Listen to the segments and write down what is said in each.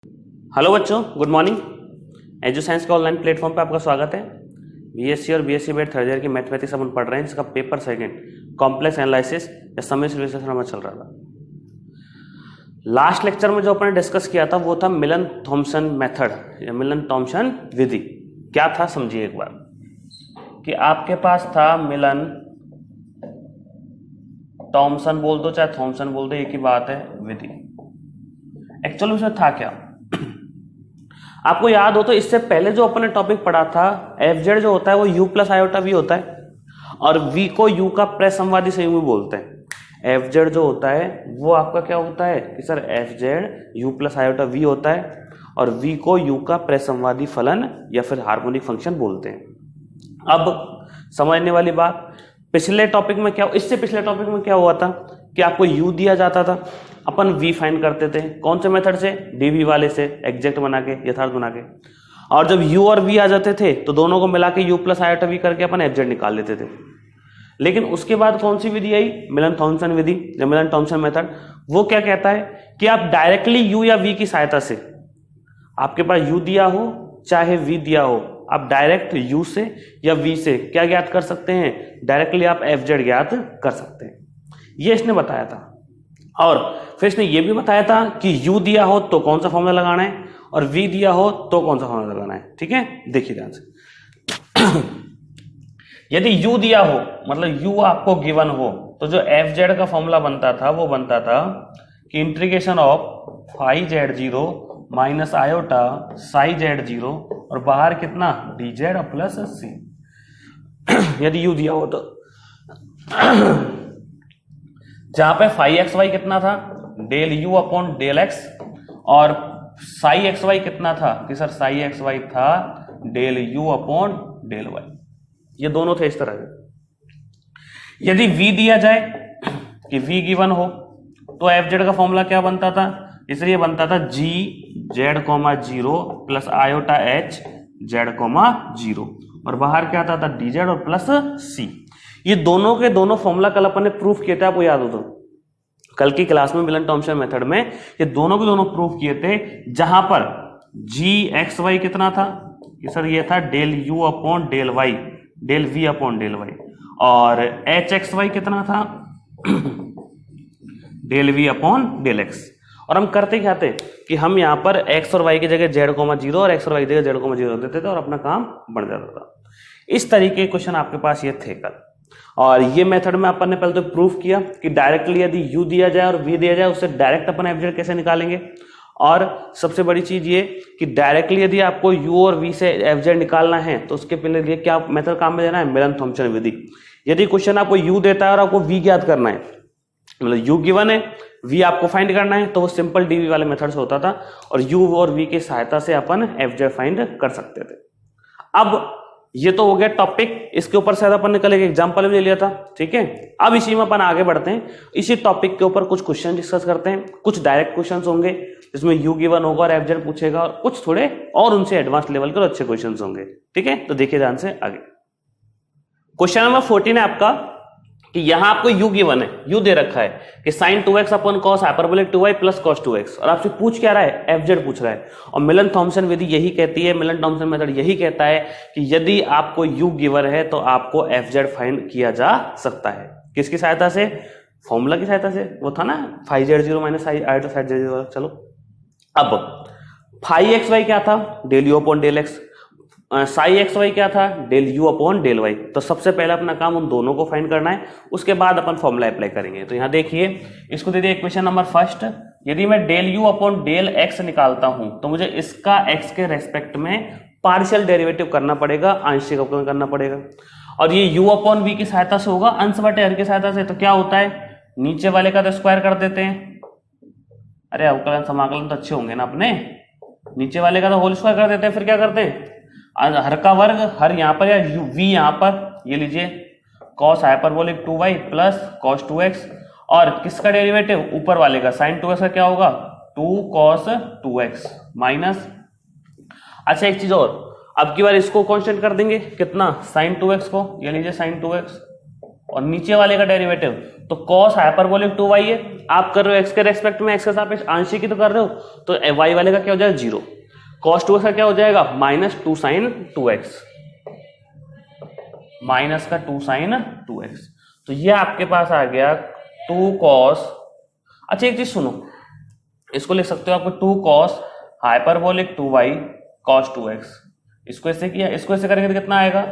Hello बच्चों, good morning. Edu science के online platform पे आपका स्वागत है। बीएससी और बीएससी बीएड थर्ड ईयर की मैथमेटिक्स अपन पढ़ रहे हैं, जिसका पेपर सेकंड कॉम्प्लेक्स एनालिसिस या समेशन विश्लेषण हमें चल रहा था। लास्ट लेक्चर में जो अपन डिस्कस किया था वो था मिलन थॉम्सन मेथड या मिलन थॉम्सन विधि। क्या था समझिए एक बार, कि आपके पास था मिलन थॉम्सन बोल दो चाहे थॉम्सन बोल दो, एक ही बात है, विधि। एक्चुअली उसमें था क्या, आपको याद हो तो इससे पहले जो अपन ने टॉपिक पढ़ा था, एफ जेड जो होता है वो यू प्लस आयोटा वी होता है और वी को यू का प्रसंवादी संयुग्मी बोलते हैं। एफ जेड जो होता है वो आपका क्या होता है कि sir F Z U plus iota V होता है और वी को यू का प्रसंवादी फलन या फिर हार्मोनिक फंक्शन बोलते हैं। अब समझने वाली बात, पिछले टॉपिक में क्या, इससे पिछले टॉपिक में क्या हुआ था कि आपको u दिया जाता था, अपन v फाइंड करते थे। कौन से मेथड से? dv वाले से, एग्जैक्ट बना के, यथार्थ बना के। और जब u और v आ जाते थे तो दोनों को मिला के u प्लस आयोटा v करके अपन एफ जेड निकाल लेते थे। लेकिन उसके बाद कौन सी विधि आई? मिलन थॉम्सन विधि या मिलन थॉम्सन मेथड। वो क्या कहता है कि आप डायरेक्टली u या v की सहायता से, आपके पास u दिया हो चाहे v दिया हो, आप डायरेक्ट u से या v से क्या ज्ञात कर सकते हैं? डायरेक्टली आप एफ जेड ज्ञात कर सकते हैं। ये इसने बताया था। और फिर इसने ये भी बताया था कि u दिया हो तो कौन सा फॉर्मूला लगाना है और v दिया हो तो कौन सा फॉर्मूला लगाना है। ठीक है, देखिए ध्यान से। यदि u दिया हो, मतलब u आपको गिवन हो, तो जो एफ जेड का फॉर्मूला बनता था वो बनता था कि integration of phi Z zero minus iota psi Z zero और बाहर कितना डी जेड और प्लस सी। यदि u दिया हो तो जहां पे फाई एक्स वाई कितना था? Del you upon del x, और साई एक्स वाई कितना था कि सर साई एक्स वाई था del you upon del Y. ये दोनों थे इस तरह के। यदि v दिया जाए कि v गिवन हो तो एफ जेड का फॉर्मूला क्या बनता था? इसलिए बनता था g Z comma zero plus iota h Z comma zero और बाहर क्या आता था? डी जेड और प्लस c। ये दोनों के दोनों फॉर्मूला कल अपन ने प्रूफ किए थे, आपको याद हो तो कल की क्लास में मिलन थॉम्सन मेथड में ये दोनों के दोनों प्रूफ किए थे, जहां पर जी एक्स वाई कितना था कि सर ये था del you upon del Y, del we upon del Y, और एच एक्स वाई कितना था? Del we upon del x. और हम करते क्या थे कि हम यहाँ पर एक्स और वाई की जगह जेड कोमा जीरो और एक्स और वाई की जगह जेड कोमा जीरो देते थे और अपना काम बन जाता था। इस तरीके के क्वेश्चन आपके पास ये थे कल। और ये मेथड में अपन ने पहले तो प्रूफ किया कि डायरेक्टली यदि u दिया जाए और v दिया जाए उससे डायरेक्ट अपन एफ जेड कैसे निकालेंगे। और सबसे बड़ी चीज ये कि डायरेक्टली यदि आपको u और v से एफ जेड निकालना है तो उसके पहले लिए क्या मेथड काम में लेना है? मिलन थॉम्सन विधि। यदि क्वेश्चन आपको u देता है और आपको v ज्ञात करना है, मतलब u गिवन है, v आपको फाइंड करना है, तो वो सिंपल dv वाले मेथड से होता था और u और v की सहायता से अपन एफ जेड फाइंड कर सकते थे। अब ये तो हो गया टॉपिक, इसके ऊपर शायद अपन ने कल एक एग्जांपल भी ले लिया था। ठीक है, अब इसी में अपन आगे बढ़ते हैं, इसी टॉपिक के ऊपर कुछ क्वेश्चन डिस्कस करते हैं। कुछ डायरेक्ट क्वेश्चंस होंगे जिसमें यू गिवन होगा और एफ जेड पूछेगा, और कुछ थोड़े और उनसे एडवांस लेवल के और अच्छे क्वेश्चंस होंगे। ठीक है, तो देखिए ध्यान से आगे। क्वेश्चन नंबर 14 है आपका कि यहां आपको u गिवन है, u दे रखा है कि sin 2x upon cos hyperbolic 2y plus cos 2x, और आपसे पूछ क्या रहा है? एफ जेड पूछ रहा है। और मिलन थॉम्सन विधि यही कहती है, मिलन थॉम्सन मेथड यही कहता है कि यदि आपको u गिवन है तो आपको एफ जेड फाइंड किया जा सकता है। किसकी सहायता से? फॉर्मूला की सहायता से। वो था ना phi Z zero minus iota psi Z zero. चलो, अब फाई एक्स वाई क्या था? Del you upon del X. Psi X Y क्या था? Del you upon del Y. तो सबसे पहले अपना काम उन दोनों को फाइंड करना है, उसके बाद अपन फॉर्मूला अप्लाई करेंगे। तो यहां देखिए, इसको दे दिया क्वेश्चन नंबर फर्स्ट, यदि मैं del you upon del X निकालता हूं तो मुझे इसका एक्स के रेस्पेक्ट में पार्शियल डेरिवेटिव करना पड़ेगा, आंशिक अवकलन करना पड़ेगा। और ये u अपॉन v की सहायता से होगा, अंश बटे हर की सहायता से। तो क्या होता है, नीचे वाले का तो स्क्वायर कर देते हैं। अरे अवकलन समाकलन तो अच्छे होंगे ना अपने, नीचे वाले का तो होल स्क्वायर कर देते हैं। फिर क्या करते हैं, हर का वर्ग, हर यहाँ पर या v यहाँ पर, ये लीजिए cos hyperbolic 2y plus cos 2x, और किसका डेरिवेटिव? ऊपर वाले का, sin 2x का क्या होगा? 2 cos 2x माइनस। अच्छा एक चीज और, अब की बार इसको कांस्टेंट कर देंगे, कितना? sin 2x को, ये लीजिए sin 2x और नीचे वाले का डेरिवेटिव तो cos हाइपरबोलिक 2y है, आप कर रहे हो x के रेस्पेक्ट में, x के सापेक्ष आंशिक ही तो कर रहे हो, तो y वाले का क्या हो जाएगा 0, cos 2x का क्या हो जाएगा -2 sin 2x, माइनस का 2 sin 2x, तो ये आपके पास आ गया 2 cos। अच्छा एक चीज सुनो, इसको लिख सकते हो आपको 2 cos hyperbolic 2y cos 2x, इसको ऐसे किया, इसको ऐसे करेंगे तो कितना आएगा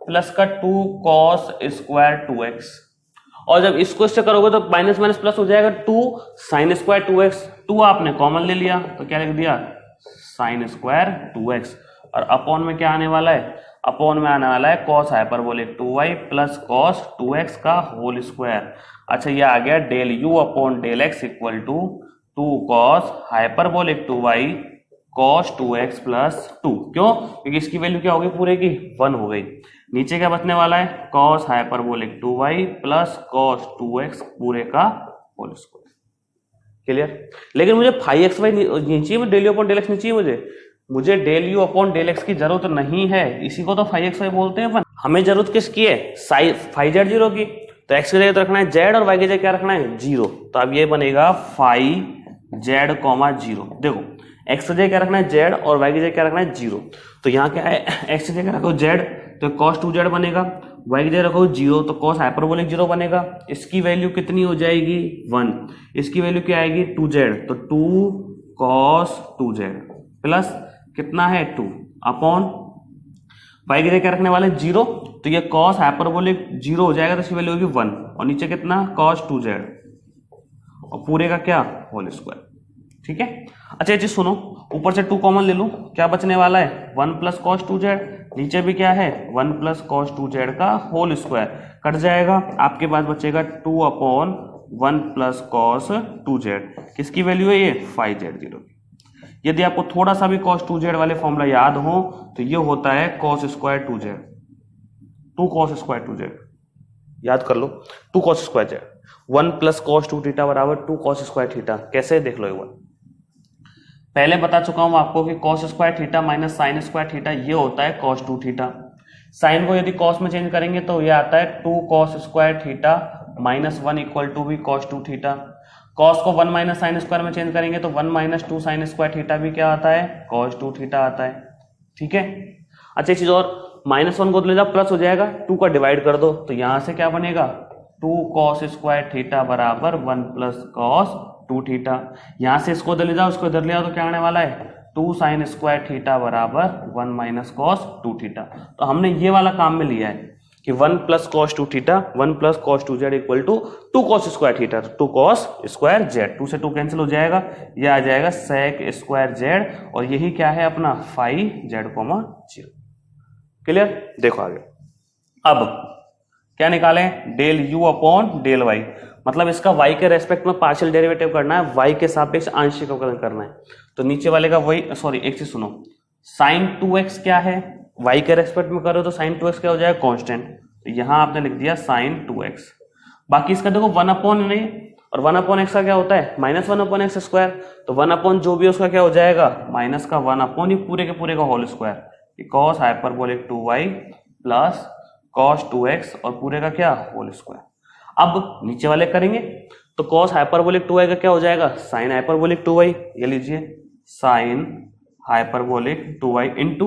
प्लस का 2 cos स्क्वायर 2x, और जब इसको इससे करोगे तो माइनस माइनस प्लस हो जाएगा 2 sin स्क्वायर 2x, 2 आपने कॉमन ले लिया तो क्या लिख दिया sin स्क्वायर 2x, और अपॉन में क्या आने वाला है, अपॉन में आने वाला है cos hyperbolic 2y plus cos 2x का होल स्क्वायर। अच्छा ये आ गया del u upon del x equal to 2 cos hyperbolic 2y cos 2x plus 2, क्यों, क्योंकि इसकी वैल्यू क्या होगी पूरे की 1 हो गई, नीचे क्या बचने वाला है cos hyperbolic 2y plus cos 2x पूरे का होल स्क्वायर। क्लियर, लेकिन मुझे 5xy नहीं चाहिए, del you upon del X नहीं चाहिए, मुझे del you upon del x की जरूरत नहीं है, इसी को तो 5xy बोलते हैं अपन। हमें जरूरत किसकी है, फाइव जेड जीरो की, तो x की जगह तो रखना है z और y की जगह क्या रखना है 0, तो अब ये बनेगा 5z, 0, देखो x की जगह क्या रखना है z और y की जगह क्या रखना है 0, तो यहाँ क्या है x की जगह रखो z तो cos 2z बनेगा, y की जगह रखो 0 तो cos हाइपरबोलिक 0 बनेगा, इसकी वैल्यू कितनी हो जाएगी 1, इसकी वैल्यू क्या आएगी 2z, तो 2 cos 2z प्लस कितना है 2 अपॉन y की जगह क्या रखने वाले 0, तो ये cos हाइपरबोलिक 0 हो जाएगा तो इसकी वैल्यू होगी 1, और नीचे कितना cos 2z और पूरे का क्या होल स्क्वायर। ठीक है, अच्छा ये चीज सुनो, ऊपर से 2 कॉमन ले लूं, क्या बचने वाला है 1 प्लस cos 2z, नीचे भी क्या है 1 प्लस cos 2z का होल स्क्वायर, कट जाएगा, आपके पास बचेगा 2 अपॉन 1 प्लस cos 2z, किसकी वैल्यू है ये 5z0। यदि आपको थोड़ा सा भी cos 2z वाले फॉर्मूला याद हो तो ये होता है cos square 2z, 2 cos square 2z, याद कर लो 2 cos square z, 1 plus cos 2 theta बराबर 2 cos स्क्वायर थीटा, कैसे देख लो एक बार, पहले बता चुका हूं आपको कि cos square theta minus sine square theta ये होता है cos 2 थीटा, साइन को यदि cos में चेंज करेंगे तो ये आता है 2 cos square theta minus 1 equal to भी cos 2 थीटा, cos को 1 माइनस साइन स्क्वायर में चेंज करेंगे तो 1 माइनस 2 साइन स्क्वायर थीटा भी क्या आता है cos 2 थीटा आता है। ठीक है, अच्छा एक चीज और, -1 को ले जाओ प्लस हो जाएगा, 2 का डिवाइड कर दो तो यहां से क्या बनेगा 2 cos स्क्वायर थीटा बराबर 1 प्लस cos 2 थीटा, यहां से इसको इधर ले जाओ, इसको इधर ले आओ तो क्या आने वाला है 2 साइन स्क्वायर थीटा बराबर 1 माइनस cos 2 थीटा, तो हमने ये वाला काम में लिया है कि 1 plus cos 2 theta 1 plus cos 2z equal to 2 cos square theta, तो 2 cos स्क्वायर z, 2 से 2 कैंसिल हो जाएगा, ये आ जाएगा sec स्क्वायर z, और यही क्या है अपना 5z, 0। क्लियर, देखो आगे, अब क्या निकालें del u upon del y, मतलब इसका y के रेस्पेक्ट में पार्शियल डेरिवेटिव करना है, y के सापेक्ष आंशिक अवकलन करना है, तो नीचे वाले का वही, सॉरी एक चीज सुनो, sin 2x क्या है, y के रेस्पेक्ट में करो तो sin 2x क्या हो जाएगा कांस्टेंट, तो यहां आपने लिख दिया sin 2x, बाकी इसका देखो 1 अपॉन नहीं, और 1 अपॉन x का क्या होता है -1 अपॉन एक्स स्क्वायर, तो 1 अपॉन जो भी उसका क्या हो जाएगा माइनस का 1 अपॉन ही पूरे के पूरे का whole square, cos hyperbolic 2y plus cos 2x और पूरे का क्या होल स्क्वायर। अब नीचे वाले करेंगे तो cos हाइपरबोलिक 2y का क्या हो जाएगा sin हाइपरबोलिक 2y, ये लीजिए sin hyperbolic 2y into,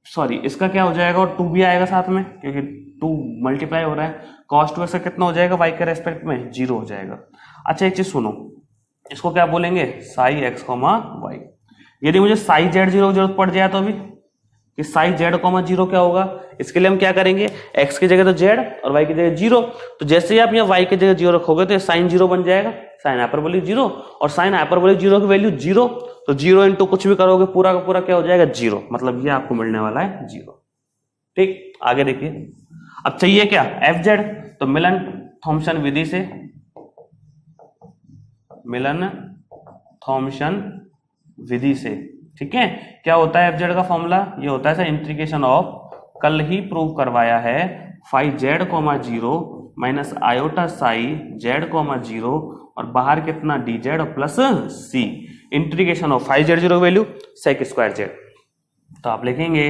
sorry इसका क्या हो जाएगा और 2 भी आएगा साथ में क्योंकि 2 मल्टीप्लाई हो रहा है, cos 2x का कितना हो जाएगा y के रेस्पेक्ट में 0 हो जाएगा। अच्छा एक चीज सुनो, इसको क्या बोलेंगे साई x, y, यदि मुझे साई z 0 की जरूरत पड़ जाए तो अभी कि साई z, 0 क्या होगा, इसके लिए हम क्या करेंगे x की जगह तो z और y की जगह 0, तो जैसे ही आप यहाँ y की जगह 0 रखोगे तो साइन 0 बन जाएगा, साइन हाइपरबोलिक 0, और साइन हाइपरबोलिक 0 की वैल्यू 0, तो 0 इंटू कुछ भी करोगे पूरा का पूरा क्या हो जाएगा 0, मतलब ये आपको मिलने वाला है 0। ठीक, आगे देखिए, अब चाहिए क्या fz, तो मिलन थॉम्सन विधि से, मिलन थॉम्सन विधि से, ठीक है, क्या होता है fz का फॉर्मूला, ये होता है इंटीग्रेशन ऑफ, कल ही प्रूव करवाया है 5z, 0 minus iota Sai z, 0 और बाहर कितना dz और plus c, integration of 5z0 value sec square z, तो आप लिखेंगे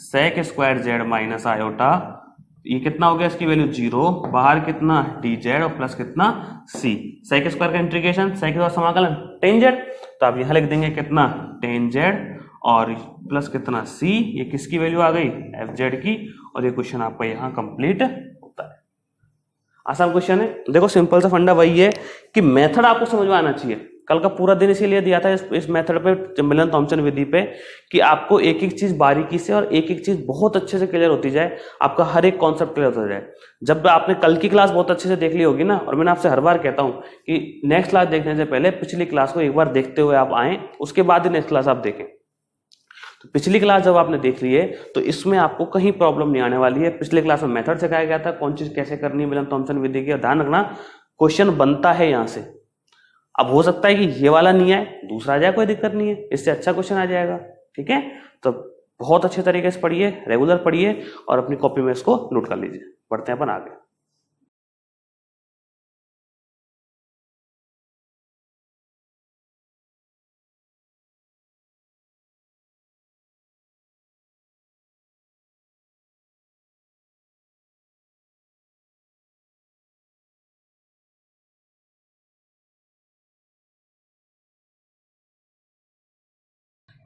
sec square z minus iota ये कितना हो गया, इसकी वैल्यू 0, बाहर कितना dz और प्लस कितना c, sec स्क्वायर का इंटीग्रेशन, sec का समाकलन tan z, तो आप यहां लिख देंगे कितना tan z और प्लस कितना c, ये किसकी वैल्यू आ गई fz की, और ये क्वेश्चन आपका यहाँ कंप्लीट होता है। आसान क्वेश्चन है। देखो सिंपल सा फंडा वही है कि मेथड आपको समझ में आना चाहिए। कल का पूरा दिन इसीलिए दिया था इस मेथड पे, मिलन थॉम्पसन विधि पे, कि आपको एक एक चीज बारीकी से और एक एक चीज बहुत अच्छे से क्लियर होती जाए, आपका हर एक कॉन्सेप्ट क्लियर हो जाए। जब आपने कल की क्लास बहुत अच्छे से देख ली होगी ना, और मैंने आपसे हर बार कहता हूं कि नेक्स्ट क्लास देखने से पहले पिछली क्लास को एक बार देखते हुए आप आए, उसके बाद ही नेक्स्ट क्लास आप देखें। तो पिछली क्लास जब आपने देख ली है तो इसमें आपको कहीं प्रॉब्लम नहीं आने वाली है। पिछले क्लास में मेथड सिखाया गया था, कौन चीज कैसे करनी है मिलन थॉम्पसन विधि की, ध्यान रखना क्वेश्चन बनता है यहां से। अब हो सकता है कि ये वाला नहीं आए, दूसरा आ जाए, कोई दिक्कत नहीं है, इससे अच्छा क्वेश्चन आ जाएगा। ठीक है, तो बहुत अच्छे तरीके से पढ़िए, रेगुलर पढ़िए और अपनी कॉपी में इसको नोट कर लीजिए। बढ़ते हैं अपन आगे।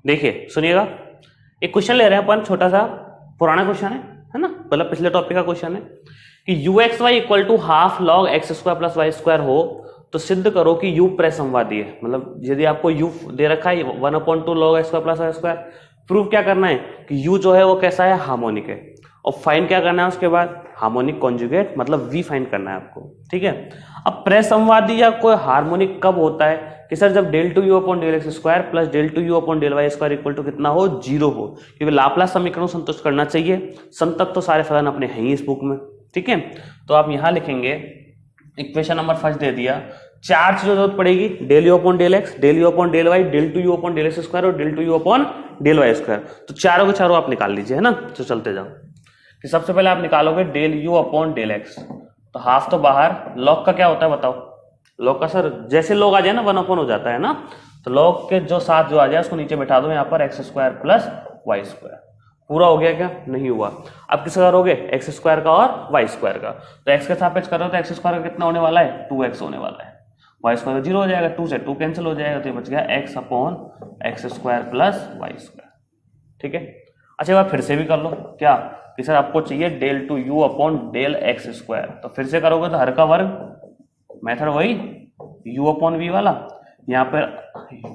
देखिए सुनिएगा, एक क्वेश्चन ले रहे हैं अपन, छोटा सा पुराना क्वेश्चन है ना, मतलब पिछले टॉपिक का क्वेश्चन है कि ux y equal to half log X square plus Y square हो तो सिद्ध करो कि u प्रसमवादी है। मतलब यदि आपको u दे रखा है 1/2 log X square plus Y square, proof क्या करना है कि u जो है वो कैसा है, हार्मोनिक है, और फाइंड क्या करना है उसके बाद, हार्मोनिक कॉन्जुगेट, मतलब v फाइंड करना है आपको। ठीक है, अब प्रसमवादी या कोई हार्मोनिक कब होता है कि सर जब del two you upon del x square plus del two you upon del y square equal to कितना हो, 0 हो, क्योंकि लाप्लास समीकरण को संतुष्ट करना चाहिए। संतक तो सारे फलन अपने हैं ही इस बुक में। ठीक है, तो आप यहां लिखेंगे, इक्वेशन नंबर फर्स्ट दे दिया, चार चीजों जरूरत पड़ेगी, del u upon del x, del u upon del y, del two you upon del x square और del two you upon del y square. तो चारों के चारों आप निकाल लीजिए, है ना। तो चलते जाओ कि सबसे पहले आप निकालोगे del u upon del x, तो हाफ तो बाहर, लॉग का क्या होता है बताओ, लॉग का सर जैसे लॉग आ जाए ना 1/, हो जाता है ना, तो लॉग के जो साथ जो आ जाए उसको नीचे बैठा दो यहाँ पर X square plus Y square. पूरा हो गया क्या, नहीं हुआ। अब किसका करोगे, एक्स स्क्वायर का और वाई स्क्वायर का, तो एक्स के सापेक्ष करो तो एक्स स्क्वायर का कितना होने वाला है, 2x होने वाला है, वाई स्क्वायर 0 हो जाएगा, 2 से 2 कैंसिल हो जाएगा, तो ये बच गया X upon x square plus Y square. ठीक है, अच्छा एक बार फिर से भी कर लो, क्या कि सर आपको चाहिए del two you upon del x square, तो फिर से करोगे तो हर का वर्ग, मेथड वही u अपॉन वी वाला, यहाँ पर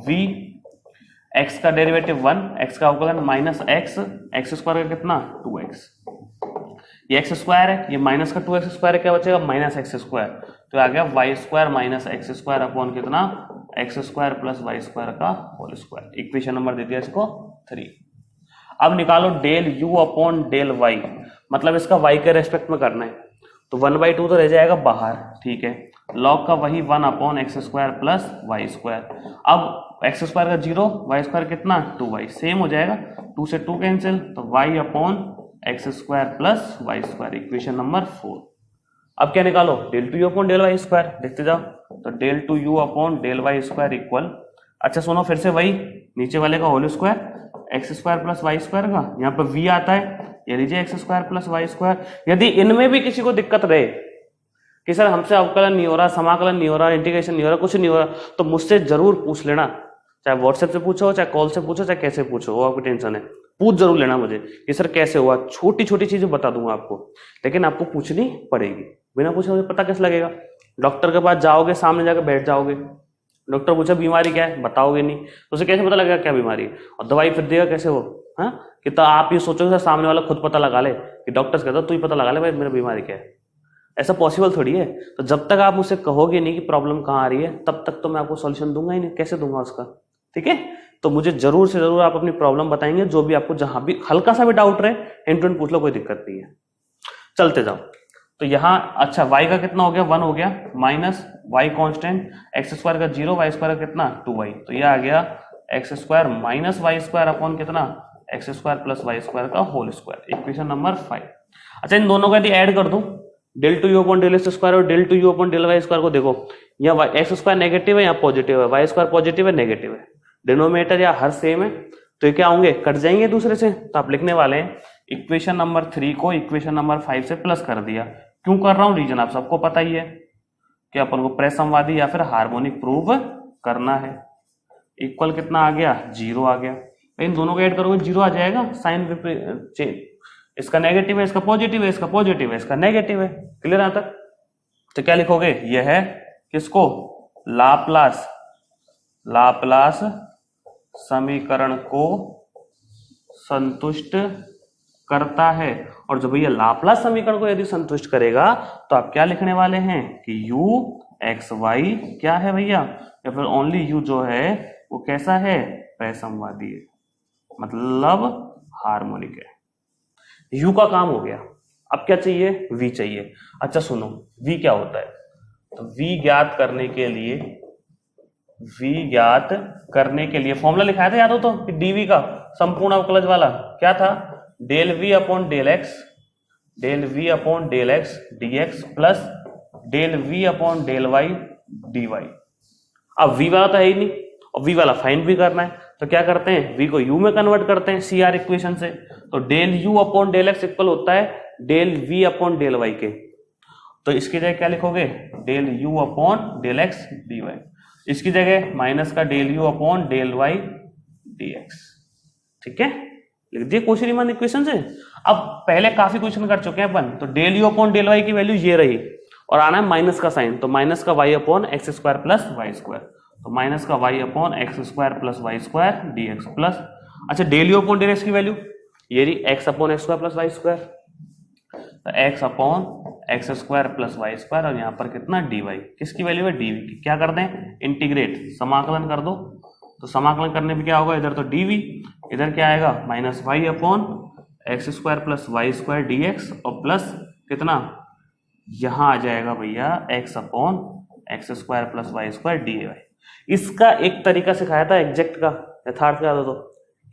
v x का डेरिवेटिव 1, x का अवकलन माइनस x स्क्वायर का कितना 2x, ये x स्क्वायर है, ये माइनस का 2x स्क्वायर है, क्या बचेगा माइनस x स्क्वायर, तो आ गया y square minus x square upon कितना x square plus Y square का होल स्क्वायर। इक्वेशन नंबर दे दिया इसको 3। अब निकालो del u upon del y, मतलब इसका y के रेस्पेक्ट में करना है, तो 1/2 तो रह जाएगा बाहर। ठीक है, लॉग का वही 1 upon x square plus Y square, अब एक्स स्क्वायर का 0, वाई स्क्वायर कितना 2y, सेम हो जाएगा, 2 से 2 कैंसिल, तो y upon x square plus Y square, equation number 4। अब क्या निकालो, del two you upon del y square, देखते जाओ, तो del two you upon del y square equal, अच्छा सुनो फिर से वही नीचे वाले का whole square, x square plus Y square का, यहाँ पर v आता है, ये लीजिए x square plus Y square. यदि इनमें भी किसी को दिक्कत रहे कि सर हमसे अवकलन नहीं हो रहा, समाकलन नहीं हो रहा, इंटीग्रेशन नहीं हो रहा, कुछ नहीं हो रहा, तो मुझसे जरूर पूछ लेना, चाहे व्हाट्सएप से पूछो, चाहे कॉल से पूछो, चाहे कैसे पूछो, वो आपकी टेंशन है, पूछ जरूर लेना मुझे कि सर कैसे हुआ, छोटी छोटी चीजें बता दूंगा आपको, लेकिन आपको पूछनी पड़ेगी, बिना पूछे मुझे पता कैसे लगेगा। डॉक्टर के पास जाओगे, सामने जाकर बैठ जाओगे, डॉक्टर पूछा बीमारी क्या है, बताओगे नहीं, तो उसे कैसे पता लगेगा क्या बीमारी है, और दवाई फिर देगा कैसे वो, हाँ कि तो आप ये सोचोगे सर सामने वाला खुद पता लगा ले, कि डॉक्टर कहता तू ही पता लगा ले भाई मेरा बीमारी क्या है, ऐसा पॉसिबल थोड़ी है। तो जब तक आप मुझसे कहोगे नहीं कि प्रॉब्लम कहाँ आ रही है, तब तक तो मैं आपको सॉल्यूशन दूंगा ही नहीं, कैसे दूंगा उसका। ठीक है, तो मुझे जरूर से जरूर आप अपनी प्रॉब्लम बताएंगे, जो भी आपको जहां भी हल्का सा भी डाउट रहे एंड टू एंड पूछ लो, कोई दिक्कत नहीं है। चलते जाओ, तो यहाँ अच्छा y का कितना हो गया 1 हो गया, minus y constant, x square का 0, वाई स्क्वायर का कितना 2y, तो ये आ गया x square minus y square upon कितना x square plus Y square का होल स्क्वायर, इक्वेशन नंबर 5। अच्छा इन दोनों को यदि ऐड कर दूं, del two you upon del x square और del two you upon del y square को देखो, यहाँ एक्स स्क्वायर नेगेटिव है, यहाँ पॉजिटिव है, वाई स्क्वायर पॉजिटिव है, नेगेटिव है, डिनोमिनेटर या हर सेम है, तो ये क्या होंगे, कट जाएंगे दूसरे से, तो आप लिखने वाले हैं इक्वेशन नंबर 3 को इक्वेशन नंबर 5 से प्लस कर दिया। क्यों कर रहा हूं, रीजन आप सबको पता ही है कि अपन को प्रेसमवादी या फिर हार्मोनिक प्रूव करना है। इक्वल कितना आ गया, 0 आ गया। इन दोनों को ऐड करोगे 0 आ जाएगा। साइन चेंज, इसका नेगेटिव है, इसका पॉजिटिव है, इसका पॉजिटिव है, इसका नेगेटिव है। क्लियर यहां तक? तो क्या लिखोगे, यह है किसको, लाप्लास, लाप्लास समीकरण को संतुष्ट करता है। और जब भैया लाप्लास समीकरण को यदि संतुष्ट करेगा तो आप क्या लिखने वाले हैं कि u एक्स वाई क्या है भैया, या फिर ओनली u जो है वो कैसा है, प्रसमवादी है, मतलब हार्मोनिक है। u का काम हो गया। अब क्या चाहिए, v चाहिए। अच्छा सुनो, v क्या होता है, तो v ज्ञात करने के लिए, v ज्ञात करने के लिए फॉर्मूला लिखाया था, याद हो तो, कि dv का संपूर्ण अवकलज वाला क्या था, del v upon del x, del v upon del x dx plus del v upon del y dy। अब v वाला तो है ही नहीं और v वाला फाइंड भी करना है, तो क्या करते हैं, v को u में कन्वर्ट करते हैं CR इक्वेशन से। तो del u upon del x equal होता है del v upon del y के। तो इसकी जगह क्या लिखोगे, del u upon del x dy। इसकी जगह माइनस का del u upon del y dx। ठीक है, लिख दिए क्वेश्चन रीमान इक्वेशन से। अब पहले काफी क्वेश्चन कर चुके हैं अपन, तो del u upon del y की वैल्यू ये रही और आना है माइनस का साइन, तो माइनस का y upon x square plus Y square, तो माइनस का y upon x square plus Y square dx plus, अच्छा del u upon del x की वैल्यू ये रही x upon x square plus Y square, तो x upon x square plus Y square और यहाँ पर कितना dy, किसकी वैल्यू है, dv की। क्या कर दें, इंटीग्रेट, समाकलन कर दो। तो समाकलन करने पे क्या होगा, इधर तो dv, इधर क्या आएगा minus y upon x square plus Y square dx और प्लस कितना, यहां आ जाएगा भैया x upon x square plus Y square dy। इसका एक तरीका सिखाया था एग्जैक्ट का, यथार्थ का, तो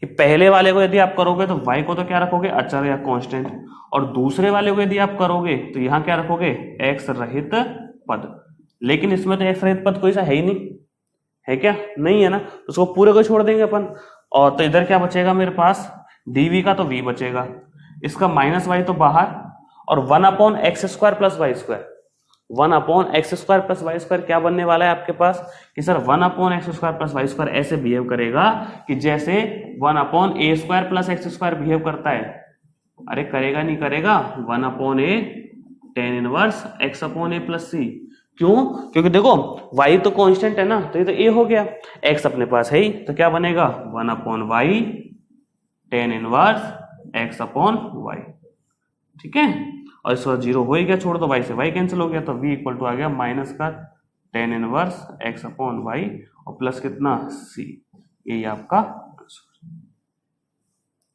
कि पहले वाले को यदि आप करोगे तो y को तो क्या रखोगे, अचर या कांस्टेंट, और दूसरे वाले को यदि आप करोगे तो यहां क्या रखोगे, x रहित पद। लेकिन इसमें तो x रहित पद कोई सा है ही नहीं, है क्या, नहीं है ना, तो उसको पूरे को छोड़ देंगे अपन। और तो इधर क्या बचेगा मेरे पास, dv का तो v बचेगा, इसका माइनस वाई तो बाहर, और 1 upon x square plus Y square, 1 upon x square plus Y square क्या बनने वाला है आपके पास, कि sir 1 upon x square plus Y square ऐसे बिहेव करेगा कि जैसे 1 upon a square plus x square behave करता है। अरे करेगा नहीं करेगा, 1 upon a tan inverse x upon a plus c. क्यों, क्योंकि देखो y तो कांस्टेंट है ना, तो ये तो a हो गया, x अपने पास है ही, तो क्या बनेगा 1 upon y tan inverse x upon y. ठीक है, और इस बार 0 हो ही गया, छोड़ दो, y से y कैंसिल हो गया, तो v इक्वल टू आ गया माइनस का tan inverse x upon y और प्लस कितना c। ये आपका आंसर।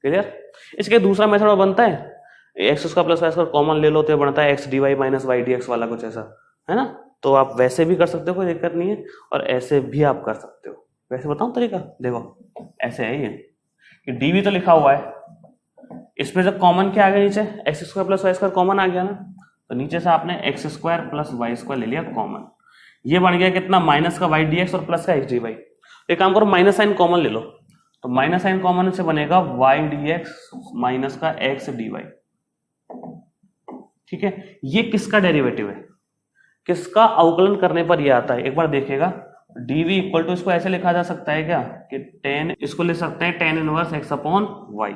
क्लियर? इसके दूसरा मेथड और बनता है, x square plus Y square common ले लो तो बनता है x d y minus y d x वाला कुछ ऐसा, है ना। तो आप वैसे भी कर सकते हो, कोई दिक्कत नहीं है, और ऐसे भी आप कर सकते हो। वैसे बताऊं तरीका, देखो ऐसे है ये कि डीवी तो लिखा हुआ है, इसमें जब कॉमन क्या आ गया नीचे, x square plus Y square common आ गया ना, तो नीचे से आपने x square plus Y square ले लिया कॉमन, ये बन गया कितना माइनस का वाई डी एक्स और प्लस का एक्स डी वाई। एक काम करो माइनस साइन कॉमन ले लो, तो माइनस साइन कॉमन से बनेगा वाई डी एक्स माइनस का एक्स डी वाई। ठीक है, ये किसका डेरिवेटिव है, किसका अवकलन करने पर ये आता है, एक बार देखिएगा। dv इक्वल टू इसको ऐसे लिखा जा सकता है क्या कि टेन, इसको लिख सकते हैं tan inverse x upon y.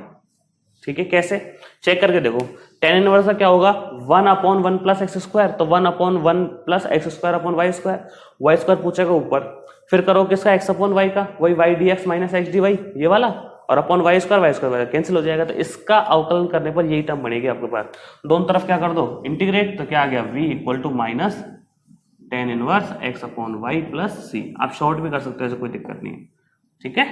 ठीक है, कैसे चेक करके देखो, टेन इनवर्स का क्या होगा 1 अपॉन 1 प्लस एक्स स्क्वायर, तो 1 upon 1 plus x square upon y square पूछेगा ऊपर, फिर करो किसका एक्स अपॉन वाई का, वही y d x minus x d y ये वाला, और अपॉन वाई स्क्वायर कैंसिल हो जाएगा, तो इसका अवकलन करने पर यही टर्म बनेगी आपके पास। दोनों तरफ क्या कर दो इंटीग्रेट, तो क्या आ गया v equal to minus tan inverse x upon y plus c. आप शॉर्ट भी कर सकते हो, ऐसे कोई दिक्कत नहीं है। ठीक है,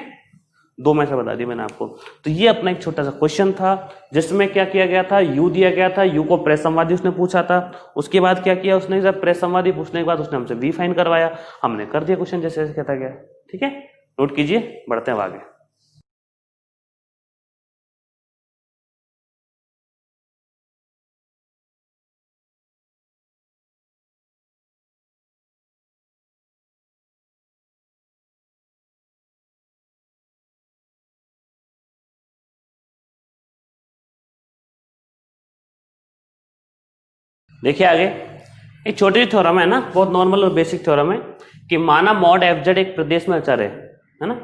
दो में से बता दी मैंने आपको। तो ये अपना एक छोटा सा क्वेश्चन था जिसमें क्या किया गया था, u दिया गया था, u को प्रेसमवादी उसने पूछा था, उसके बाद क्या किया उसने, जब प्रेसमवादी पूछने के बाद उसने हमसे v फाइंड करवाया, हमने कर दिया क्वेश्चन जैसे जैसे कहता गया। ठीक है, नोट कीजिए, बढ़ते हैं आगे। देखिए आगे एक छोटी सी थ्योरम है ना, बहुत नॉर्मल और बेसिक थ्योरम है कि माना मॉड एफ जेड एक प्रदेश में अचर है ना,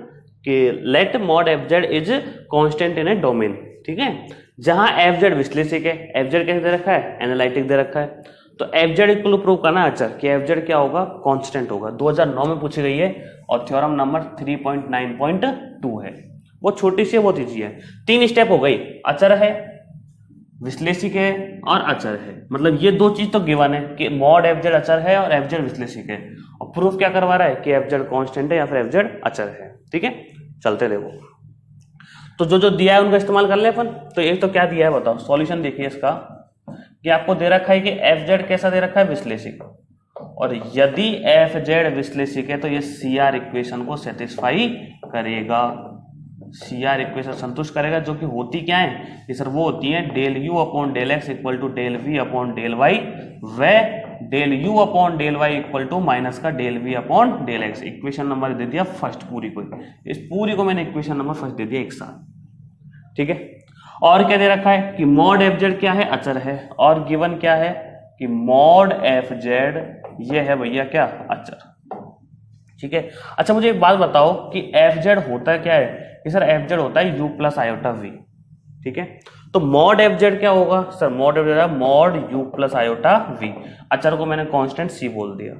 कि let mod f z is constant in a domain, ठीक है, जहां एफ जेड विश्लेषिक है, एफ जेड कैसे दे रखा है, एनालिटिक दे रखा है, तो एफ जेड इक्वल प्रूव करना है अचर कि एफ जेड क्या होगा, कांस्टेंट होगा। 2009 में पूछी गई है और थ्योरम नंबर 3.9.2 है, बहुत छोटी सी बहुत ईजी है। 3 स्टेप हो गई, अचर है, विश्लेषिक है और अचर है, मतलब ये 2 चीज तो गिवन है कि मॉड एफ जेड अचर है और एफ जेड विश्लेषिक है, और प्रूफ क्या करवा रहा है कि एफ जेड कांस्टेंट है या फिर एफ जेड अचर है, ठीक है। चलते देखो, तो जो जो दिया है उनका इस्तेमाल कर ले अपन। तो एक तो क्या दिया है बताओ, सॉल्यूशन देखिए इसका कि आपको दे रखा है कि एफ जेड कैसा दे रखा है, विश्लेषिक, और यदि एफ जेड विश्लेषिक है तो ये सी आर इक्वेशन को सेटिस्फाई करेगा, सी आर इक्वेशन संतुष्ट करेगा, जो कि होती क्या है कि सर वो होती है del you upon del x equal to del we upon del y, व del you upon del y equal to minus का del we upon del x. Equation number दे दिया फर्स्ट पूरी को, इस पूरी को मैंने इक्वेशन नंबर फर्स्ट दे दिया एक साथ, ठीक है। और क्या दे रखा है कि मॉड एफ जेड क्या है, अचर है, और गिवन क्या है कि मॉड एफ जेड ये है भैया क्या, अचर, ठीक है। अच्छा मुझे एक बात बताओ कि एफ जेड होता क्या है कि सर एफ जेड होता है यू प्लस आयोटा वी, ठीक है। तो मॉड एफ जेड क्या होगा सर, मॉड एफ जेड है mod u plus iota v, अचर को मैंने कांस्टेंट सी बोल दिया,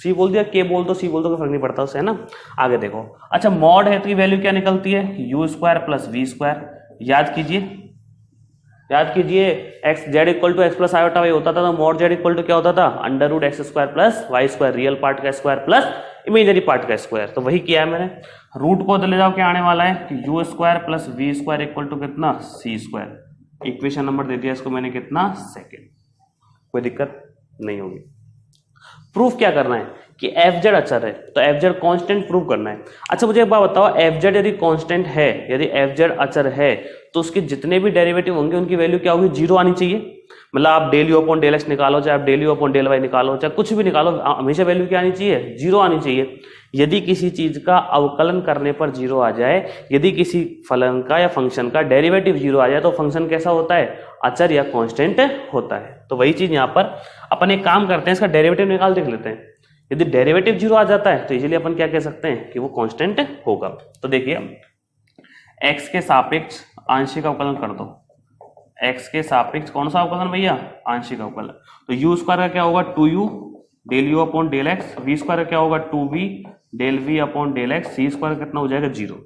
सी बोल दिया, के बोल दो सी बोल दो, कोई फर्क नहीं पड़ता उससे, है ना। आगे देखो, अच्छा मॉड है तो की वैल्यू क्या निकलती है, u square plus v square, याद कीजिए x z equal to x plus iota y होता था, तो मॉड जेड इक्वल टू क्या होता था, under root x square plus Y square, real part का स्क्वायर प्लस इमेजनरी पार्ट का स्क्वायर। तो वही किया है मैंने, रूट को ले जाओ क्या आने वाला है कि u square plus v square equal to कितना, सी स्क्वायर। इक्वेशन नंबर दे दिया इसको मैंने कितना, सेकेंड, कोई दिक्कत नहीं होगी। प्रूफ क्या करना है कि एफ जेड अचर है, तो एफ जेड कॉन्स्टेंट प्रूव करना है। अच्छा मुझे एक बात बताओ, एफ जेड यदि कॉन्स्टेंट है, यदि एफ जेड अचर है, तो उसके जितने भी डेरिवेटिव होंगे उनकी वैल्यू क्या होगी, जीरो आनी चाहिए। मतलब आप del you upon del x निकालो, चाहे आप del you upon del y निकालो, चाहे कुछ भी निकालो, हमेशा वैल्यू क्या आनी चाहिए, जीरो आनी चाहिए। यदि किसी चीज का अवकलन करने पर जीरो आ जाए, यदि किसी फलन का या फंक्शन का डेरिवेटिव जीरो आ जाए, तो फंक्शन कैसा होता है, अचर या कांस्टेंट होता है। तो वही चीज यहाँ पर अपन एक काम करते हैं, इसका डेरिवेटिव निकाल देख लेते हैं। यदि डेरिवेटिव जीरो आ जाता है तो इजीली अपन क्या कह सकते हैं कि वो कांस्टेंट होगा। तो देखिए x के सापेक्ष आंशिक अवकलन कर दो, x के सापेक्ष कौन सा अवकलन भैया, आंशिक अवकलन। तो u स्क्वायर का क्या होगा 2u del you upon del x, v square का क्या होगा 2v del v upon del x, c square कितना हो जाएगा 0।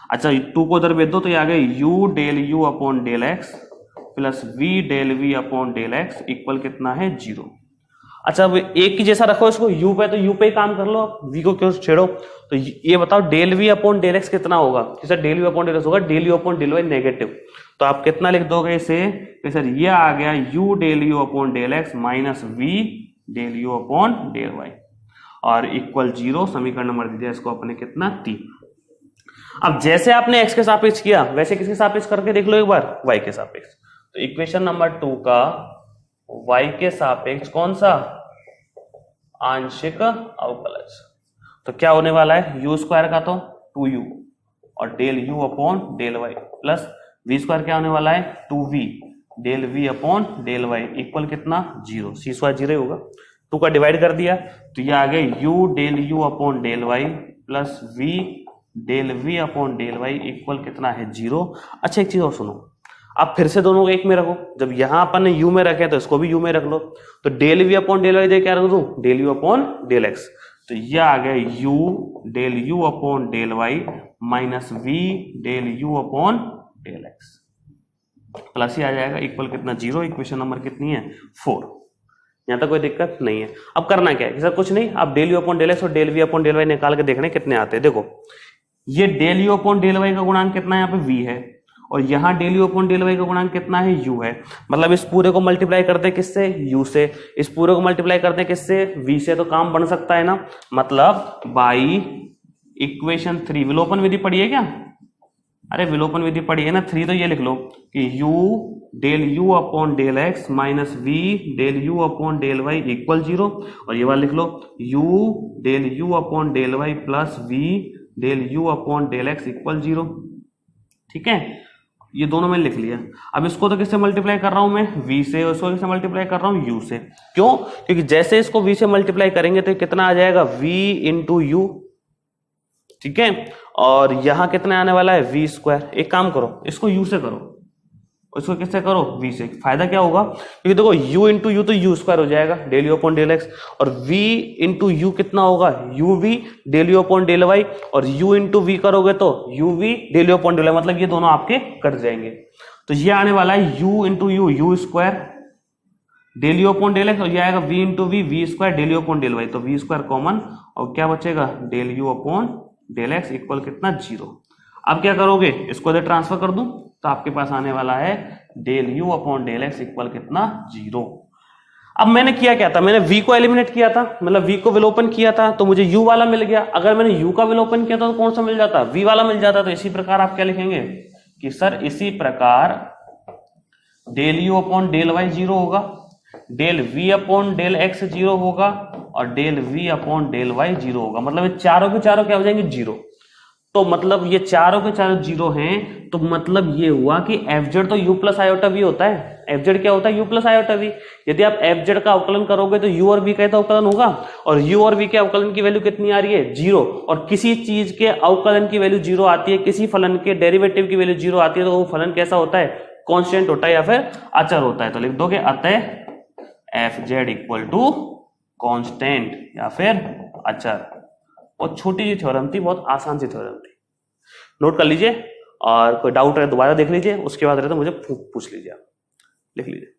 अच्छा 2 को उधर भेज दो तो ये आ गया u del u upon del x plus v del v upon del x equal कितना है 0। अच्छा अब एक की जैसा रखो इसको, u पे तो u पे ही काम कर लो, v को क्यों छेड़ो। तो ये बताओ del v upon del x कितना होगा, कि sir del v upon del x होगा del u upon del y negative. तो आप कितना लिख दोगे इसे कि सर ये आ गया u del u upon del x minus v del u upon del Y और इक्वल 0। समीकरण नंबर दे दिया इसको अपने कितना 3। अब जैसे आपने x के सापेक्ष किया वैसे किसके सापेक्ष करके देख लो एक बार, y के सापेक्ष। तो इक्वेशन नंबर 2 का y के सापेक्ष कौन सा, आंशिक अवकलज। तो क्या होने वाला है, u स्क्वायर का तो 2u और del u upon del y plus v square क्या होने वाला है 2v del v upon del y equal कितना 0। c स्क्वायर 0 होगा, 2 का डिवाइड कर दिया तो ये आ गया u del u upon del y plus v del v upon del y equal कितना है 0। अच्छा एक चीज और सुनो, आप फिर से दोनों को एक में रखो, जब यहां अपन ने u में रखे तो इसको भी u में रख लो। तो del v upon del y दे क्या रख दूं, del u upon del x। तो ये आ गया u del u upon del y minus v del u upon del x plus ही आ जाएगा इक्वल कितना 0। इक्वेशन नंबर कितनी है 4। यहां तक कोई दिक्कत नहीं है। अब करना क्या है सर, कुछ नहीं, आप del u upon del x और del v upon del y निकाल के देखने कितने आते हैं। देखो ये del u upon del y का गुणांक कितना है, यहाँ पे v है, और यहाँ del you upon del y का गुणांक कितना है u है। मतलब इस पूरे को मल्टीप्लाई करते हैं किससे, u से, इस पूरे को मल्टीप्लाई करते हैं किससे, v से। तो काम बन सकता है ना, मतलब बाई इक्वेशन 3। विलोपन विधि पढ़ी है क्या, अरे विलोपन विधि पढ़ी है ना 3। तो ये लिख लो कि u del u upon del x minus v del u upon del y equal 0, और ये वाला लिख लो u del u upon del y plus v del u upon del x equal 0। ठीक है, ये दोनों मैंने लिख लिया। अब इसको तो किससे मल्टीप्लाई कर रहा हूं मैं, v से, और इसको किससे मल्टीप्लाई कर रहा हूं, u से। क्यों? क्योंकि जैसे इसको v से मल्टीप्लाई करेंगे तो कितना आ जाएगा, v इंटू यू, ठीक है, और यहां कितना आने वाला है, v स्क्वायर। एक काम करो, इसको u से करो, इसको किससे करो, v से। फायदा क्या होगा, क्योंकि देखो u इंटू यू तो u स्क्वायर हो जाएगा, del you upon del x, और v इंटू यू कितना होगा, uv del you upon del Y, और u इंटू वी करोगे तो uv del you upon del y, मतलब ये दोनों आपके कट जाएंगे। तो ये आने वाला है u into u square del you upon del x, और ये आएगा v into v square del you upon del Y. तो v स्क्वायर कॉमन, और क्या बचेगा, del you upon del x equal कितना, 0। अब क्या करोगे, इसको इधर ट्रांसफर कर दूं तो आपके पास आने वाला है del you upon del x equal कितना, 0। अब मैंने किया क्या था, मैंने v को एलिमिनेट किया था, मतलब v को विलोपन किया था, तो मुझे u वाला मिल गया। अगर मैंने u का विलोपन किया था तो कौन सा मिल जाता, v वाला मिल जाता। तो इसी प्रकार आप क्या लिखेंगे कि सर इसी प्रकार del you upon del y 0 होगा, del v upon del x 0 होगा, और del v upon del y 0 होगा। मतलब ये चारों के चारों क्या हो जाएंगे, 0। तो मतलब ये चारों के चारों 0 हैं, तो मतलब ये हुआ कि fz तो u प्लस आयोटा v होता है। fz क्या होता है, u प्लस आयोटा v। यदि आप fz का अवकलन करोगे तो u और v का तो अवकलन होगा, और u और v के अवकलन की वैल्यू कितनी आ रही है, 0। और किसी चीज के अवकलन की वैल्यू 0 आती है, किसी फलन के डेरिवेटिव की वैल्यू 0 आती है, तो वो फलन कैसा होता है, कांस्टेंट होता है या फिर अचर होता है। तो लिख दोगे अतः fz इक्वल टू कांस्टेंट या फिर अचर। बहुत छोटी सी थ्योरम थी, बहुत आसान सी थ्योरम थी, नोट कर लीजिए, और कोई डाउट रहे दोबारा देख लीजिए, उसके बाद रहे तो मुझे पूछ लीजिए, आप लिख लीजिए।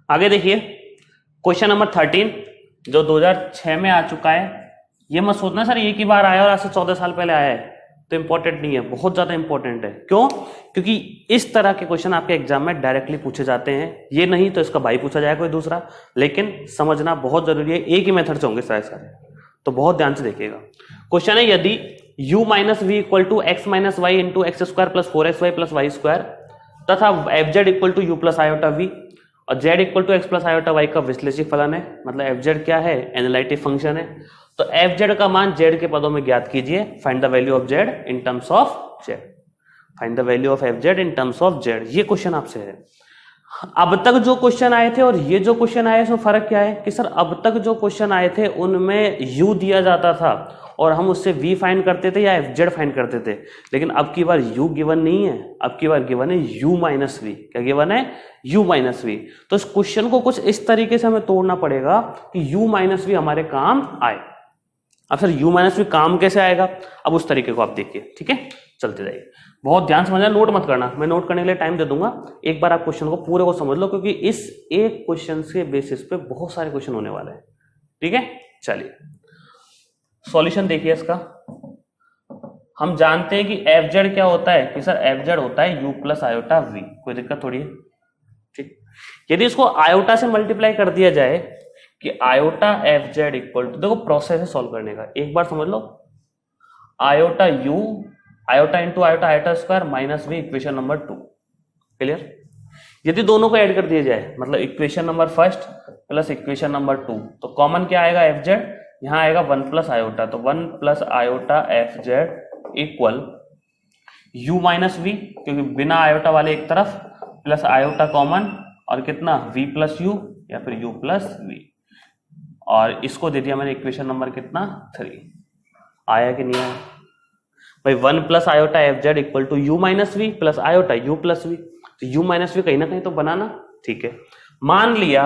आगे देखिए क्वेश्चन नंबर 13 जो 2006 में आ चुका है। ये मत सोचना सर एक ही बार आया और आज से 14 साल पहले आया है, तो इंपॉर्टेंट नहीं है, बहुत ज्यादा इंपॉर्टेंट है। क्यों? क्योंकि इस तरह के क्वेश्चन आपके एग्जाम में डायरेक्टली पूछे जाते हैं। ये नहीं तो इसका भाई पूछा जाए कोई दूसरा, लेकिन समझना बहुत जरूरी है। एक ही मेथड से होंगे सारे, तो बहुत ध्यान से देखिएगा। क्वेश्चन है यदि u minus v equal to x minus y into x square plus 4xy plus Y square तथा fz equal to u plus iota v और z equal to x plus iota y का विश्लेषिक फलन है, मतलब fz क्या है, analytic function है। तो fz का मान z के पदों में ज्ञात कीजिए, find the value of z in terms of z, find the value of fz in terms of z। ये क्वेश्चन आपसे है। अब तक जो क्वेश्चन आए थे और ये जो क्वेश्चन आए इसमें फर्क क्या है कि सर अब तक जो क्वेश्चन आए थे उनमें u दिया जाता था और हम उससे v फाइंड करते थे या fz फाइंड करते थे, लेकिन अब की बार u गिवन नहीं है, अब की बार गिवन है u माइनस वी। क्या गिवन है? u minus v. तो इस क्वेश्चन को कुछ इस तरीके से हमें तोड़ना पड़ेगा कि u माइनस वी हमारे काम आए। अब सर u माइनस वी काम कैसे आएगा, अब उस तरीके को आप देखिए, ठीक है, चलते जाइए। बहुत ध्यान समझना, नोट मत करना, मैं नोट करने के लिए टाइम दे दूंगा। एक बार आप क्वेश्चन को पूरे को समझ लो, क्योंकि इस एक क्वेश्चन के बेसिस पे बहुत सारे क्वेश्चन होने वाले हैं, ठीक है। चलिए सॉल्यूशन देखिए इसका। हम जानते हैं कि fz क्या होता है कि सर fz होता है u प्लस आयोटा v, कोई दिक्कत थोड़ी है, ठीक। यदि इसको आयोटा से मल्टीप्लाई कर दिया जाए कि आयोटा fz इक्वल टू, देखो प्रोसेस है सॉल्व करने का, एक बार समझ लो, iota u iota into iota iota square minus v equation number 2, clear. यदि दोनों को ऐड कर दिया जाए, मतलब equation number first plus equation number 2, तो कॉमन क्या आएगा fz, यहां आएगा 1 प्लस आयोटा, तो 1 plus iota fz equal u minus v, क्योंकि बिना आयोटा वाले एक तरफ, प्लस आयोटा कॉमन और कितना v प्लस यू या फिर u प्लस वी, और इसको दे दिया मैंने इक्वेशन नंबर कितना 3। आया कि नहीं आया भाई? 1 plus iota fz equal to u minus v plus iota u plus v, तो u माइनस वी कहीं ना कहीं तो बनाना, ठीक है। मान लिया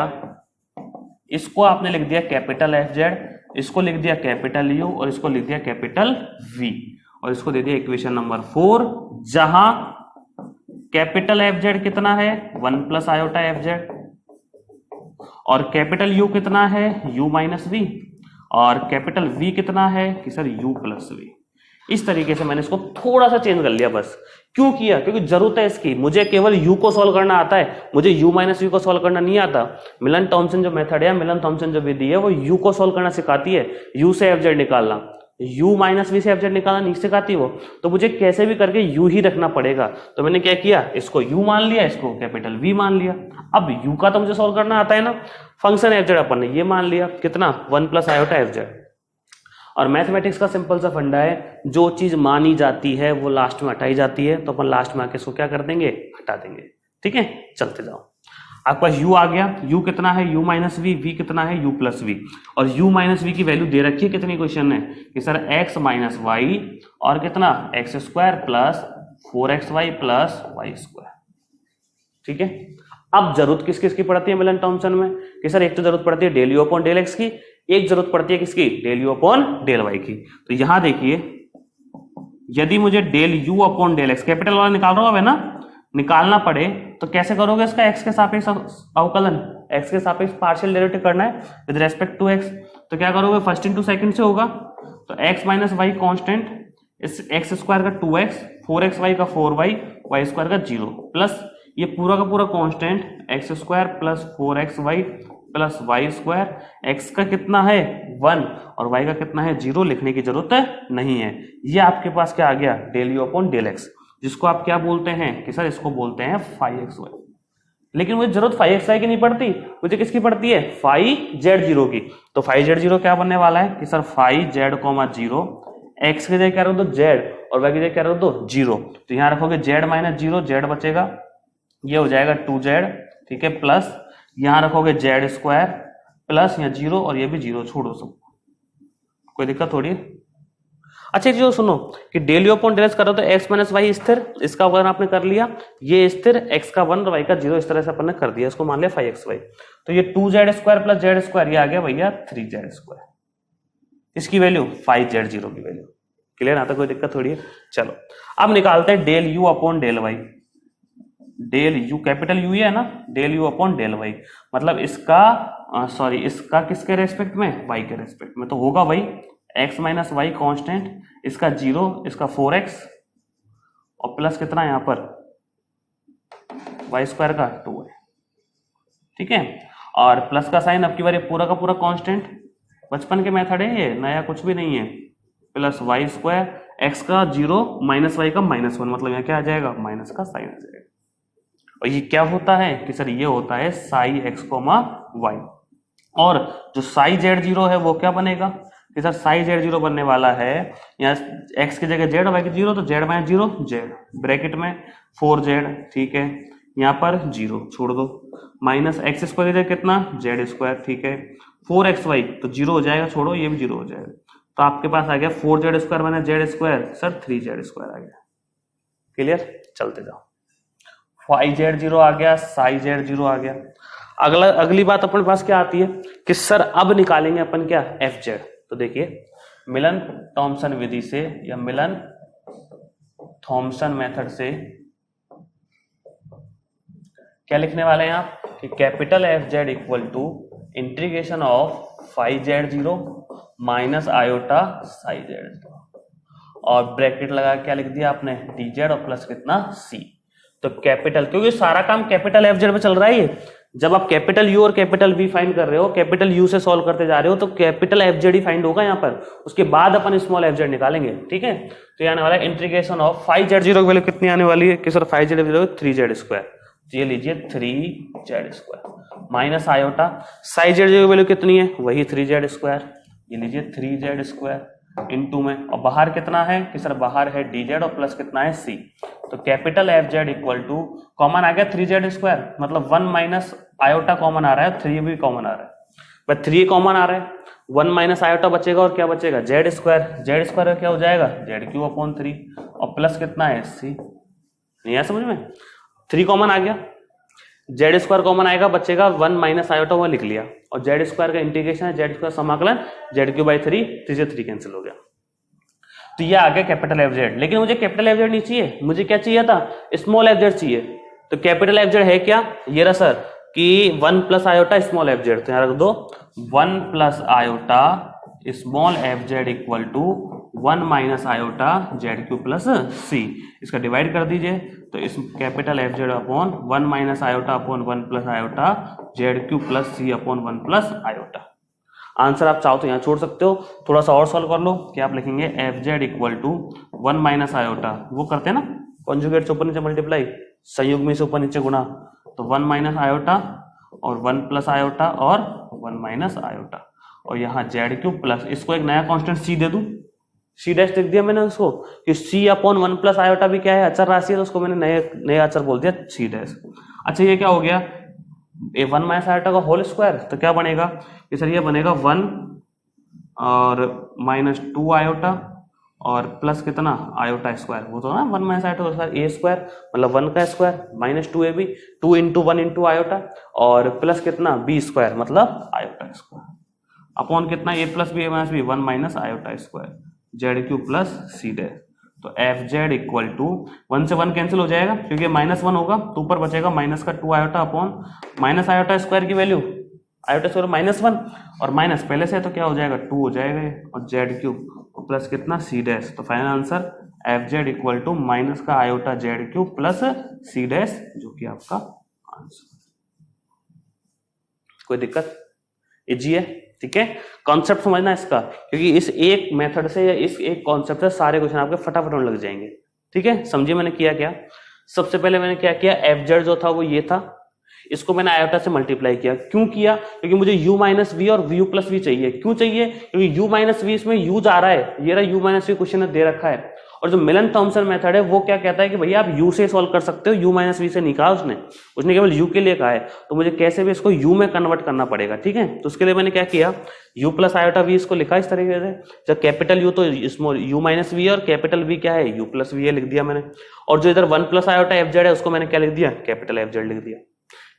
इसको आपने लिख दिया कैपिटल fz, इसको लिख दिया कैपिटल u और इसको लिख दिया कैपिटल v, और इसको दे दिया इक्वेशन नंबर 4, जहां कैपिटल fz कितना है 1 प्लस आयोटा fz और कैपिटल u कितना है u माइनस वी और कैपिटल v कितना है कि सर u प्लस वी। इस तरीके से मैंने इसको थोड़ा सा चेंज कर लिया, बस। क्यों किया? क्योंकि जरूरत है इसकी, मुझे केवल u को सॉल्व करना आता है, मुझे u माइनस वी को सॉल्व करना नहीं आता। मिलन थॉमसन जो मेथड है, मिलन थॉमसन जो विधि है, वो u को सॉल्व करना सिखाती है, u से fz निकालना। u माइनस वी से एफ जेड निकालना नहीं सिखाती वो, तो मुझे कैसे भी करके u ही रखना पड़ेगा। तो मैंने क्या किया, इसको u मान लिया, इसको कैपिटल V मान लिया। अब u का तो मुझे सॉल्व करना आता है ना, फंक्शन एफ जेड अपन ने ये मान लिया, कितना 1 प्लस आयोटा एफ जेड। और मैथमेटिक्स का सिंपल सा फंडा है, जो चीज मानी जाती है वो लास्ट में हटाई जाती है, तो अपन लास्ट में आके इसको क्या कर देंगे, हटा देंगे। ठीक है, चलते जाओ। आपके पास u आ गया, u कितना है, u माइनस वी, v कितना है, u प्लस वी। और u माइनस वी की वैल्यू दे रखी है कितनी क्वेश्चन है कि सर x माइनस वाई और कितना x square plus 4xy plus Y square. ठीक है, अब जरूरत किस किस की पड़ती है मिलन टॉमसन में कि सर एक तो जरूरत पड़ती है del you upon del x की, एक जरूरत पड़ती है किसकी, del you upon del y की। तो यहां देखिए, यदि मुझे del you upon del x capital वाला निकाल रहा हूं ना, निकालना पड़े तो कैसे करोगे इसका, एक्स के सापेक्ष अवकलन, एक्स के सापेक्ष पार्शियल डेरिवेटिव करना है विद रेस्पेक्ट टू एक्स। तो क्या करोगे, फर्स्ट इंटू सेकंड से होगा, तो एक्स माइनस वाई कॉन्स्टेंट, इस एक्स स्क्वायर का 2x, 4xy का 4y, वाई स्क्वायर का 0 प्लस ये पूरा का पूरा constant x square plus 4xy plus Y square. X का कितना है 1 और वाई का कितना है 0, लिखने की जरूरत नहीं है। ये आपके पास क्या आ गया, del you upon del x, जिसको आप क्या बोलते हैं कि सर इसको बोलते हैं फाई एक्स वाई। लेकिन मुझे जरूरत फाई एक्स वाई की नहीं पड़ती, मुझे किसकी पड़ती है, फाई जेड जीरो की। तो फाई जेड जीरो क्या बनने वाला है कि sir phi z comma zero, x की जगह क्या रख दो जेड और वाई की जगह क्या रख दो 0। तो यहां रखोगे जेड माइनस 0, जेड बचेगा, ये हो जाएगा 2z। ठीक है, प्लस यहां रखोगे जेड स्क्वायर प्लस यहाँ 0 और ये भी 0, छोड़ो सब, कोई दिक्कत थोड़ी है। अच्छा जो सुनो कि del you upon del x कर रहे हो तो एक्स माइनस वाई स्थिर, इसका अवकलन आपने कर लिया, ये स्थिर, एक्स का 1 और वाई का 0, इस तरह से अपन ने कर दिया, इसको मान लिया फाई एक्स वाई। तो ये 2z square plus Z square, ये आ गया भैया 3z स्क्वायर, इसकी वैल्यू 5z0 की वैल्यू। क्लियर, आता कोई दिक्कत थोड़ी है। चलो अब निकालते हैं del you upon del Y. Del u capital u है ना, del you upon del y, मतलब इसका सॉरी इसका किसके रेस्पेक्ट में, वाई के रेस्पेक्ट में। तो होगा वही एक्स माइनस वाई कॉन्स्टेंट, इसका 0, इसका 4x और प्लस कितना यहाँ पर वाई स्क्वायर का 2 है। ठीक है, और प्लस का साइन अब की बार पूरा का पूरा कांस्टेंट, बचपन के मेथड है ये, नया कुछ भी नहीं है, प्लस वाई स्क्वायर, एक्स का 0 माइनस वाई का -1, मतलब यहाँ क्या आ जाएगा, माइनस का साइन आ जाएगा। और ये क्या होता है कि सर ये होता है साई एक्स कोमा वाई, और जो साई जेड 0 है वो क्या बनेगा कि सर साई जेड 0 बनने वाला है, यहाँ एक्स की जगह जेड और वाई की 0, तो जेड माइनस 0 जेड, ब्रैकेट में 4z। ठीक है, यहाँ पर 0 छोड़ दो, माइनस एक्स स्क्वायर की जगह कितना जेड स्क्वायर। ठीक है, 4xy तो 0 हो जाएगा, छोड़ो ये भी 0 हो जाएगा, तो आपके पास आ गया 4z square minus z square, sir 3z square आ गया। क्लियर, चलते जाओ, फाई जेड 0 आ गया, साई जेड 0 आ गया। अगली बात अपने पास क्या आती है कि सर अब निकालेंगे अपन क्या, एफ जेड। तो देखिए मिलन टॉमसन विधि से या मिलन थॉमसन मेथड से क्या लिखने वाले हैं आप कि capital F z equal to integration of phi z 0 minus iota psi z 0, और ब्रैकेट लगा क्या लिख दिया आपने डी जेड और प्लस कितना सी। तो कैपिटल, क्योंकि सारा काम कैपिटल एफ जेड में चल रहा है ये, जब आप कैपिटल यू और कैपिटल वी फाइंड कर रहे हो, कैपिटल यू से सॉल्व करते जा रहे हो, तो कैपिटल एफ जेड ही फाइंड होगा यहाँ पर, उसके बाद अपन स्मॉल एफ जेड निकालेंगे। ठीक है, तो ये आने वाला है इंटीग्रेशन ऑफ फाई जेड 0 की वैल्यू कितनी आने वाली है कि sir phi z 0 3z square, ये लीजिए 3z square minus iota psi z 0 की वैल्यू कितनी है, वही 3z स्क्वायर, ये लीजिए 3z स्क्वायर इनटू में, और बाहर कितना है कि सर बाहर है dz और प्लस कितना है c। तो capital F z equal to common आ गया 3z स्क्वायर, मतलब 1 माइनस आयोटा कॉमन आ रहा है, 3 भी कॉमन आ रहा है, बट 3 कॉमन आ रहा है, 1 माइनस आयोटा बचेगा और क्या बचेगा जेड स्क्वायर, जेड स्क्वायर क्या हो जाएगा जेड क्यू अपॉन 3 और प्लस कितना है c। नहीं आया समझ में, 3 कॉमन आ गया, जेड स्क्वायर कॉमन आएगा, बचेगा 1 माइनस आयोटा, वो लिख लिया, और जेड स्क्वायर का इंटीग्रेशन है जेड स्क्वायर समाकलन जेड क्यू बाई 3, 3 से 3 कैंसिल हो गया। तो ये आ गया कैपिटल एफ जेड। लेकिन मुझे कैपिटल एफ जेड नहीं चाहिए, मुझे क्या चाहिए था स्मॉल एफ जेड चाहिए। तो कैपिटल एफ जेड है क्या, ये रहा सर कि 1 plus iota small f z, तो यहाँ रख दो 1 plus iota small f z equal to 1 minus iota z cube plus c, इसका डिवाइड कर दीजिए, तो इस capital F z upon 1 minus iota upon 1 plus iota z cube plus c upon 1 plus iota. Answer आप चाहो तो यहाँ छोड़ सकते हो, थोड़ा सा और सॉल्व कर लो कि आप लिखेंगे f z equal to 1 minus iota, वो करते हैं ना कॉन्जुगेट से ऊपर नीचे मल्टीप्लाई, संयुग्मी से ऊपर नीचे गुणा, तो 1 माइनस आयोटा और 1 प्लस आयोटा और 1 माइनस आयोटा, और यहाँ जेड क्यूब प्लस, इसको एक नया कांस्टेंट सी दे दूं, सी डैश लिख दिया मैंने उसको कि सी अपॉन 1 प्लस आयोटा भी क्या है, अचर राशि है, तो उसको मैंने नए अचर बोल दिया सी डैश। अच्छा ये क्या हो गया, ए 1 माइनस आयोटा का होल स्क्वायर, तो क्या बनेगा कि सर ये बनेगा 1 और माइनस 2 आयोटा और प्लस कितना आयोटा स्क्वायर, वो तो ना 1 minus iota square a square मतलब 1 का स्क्वायर minus 2 a b, 2 into 1 into iota और प्लस कितना बी स्क्वायर मतलब आयोटा स्क्वायर अपॉन कितना a plus b minus b 1 minus iota square Z cube plus c dash. तो एफ जेड इक्वल टू 1 से 1 cancel हो जाएगा क्योंकि माइनस 1 होगा तो ऊपर बचेगा माइनस का 2 iota upon minus iota square की वैल्यू आयोटा स्क्वायर माइनस 1 और माइनस पहले से तो क्या हो जाएगा 2 हो जाएगा और जेड क्यूब प्लस कितना सी डैश। तो final answer f z equal to minus का iota z cube plus c dash जो कि आपका आंसर। कोई दिक्कत, इजी है, ठीक है। कॉन्सेप्ट समझना इसका क्योंकि इस एक मेथड से या इस एक कॉन्सेप्ट से सारे क्वेश्चन आपके फटाफट होने लग जाएंगे, ठीक है। समझिए मैंने किया क्या, सबसे पहले मैंने क्या किया, एफ जेड जो था वो ये था, इसको मैंने आयोटा से मल्टीप्लाई किया। क्यों किया, क्योंकि मुझे u माइनस वी और u प्लस वी चाहिए। क्यों चाहिए, क्योंकि u माइनस वी इसमें u जा रहा है, ये रहा u माइनस वी क्वेश्चन दे रखा है। और जो मिलन थॉमसन मेथड है वो क्या कहता है कि भैया आप u से सॉल्व कर सकते हो, u माइनस वी से नहीं कहा उसने केवल u के लिए कहा है, तो मुझे कैसे भी इसको u में कन्वर्ट करना पड़ेगा, ठीक है। तो उसके लिए मैंने क्या किया, u प्लस आयोटा वी इसको लिखा इस तरीके से, जब कैपिटल u तो स्मॉल u माइनस वी और कैपिटल v क्या है u प्लस वी लिख दिया मैंने, और जो इधर 1 प्लस आयोटा एफ जेड है उसको मैंने क्या लिख दिया, कैपिटल एफ जेड लिख दिया।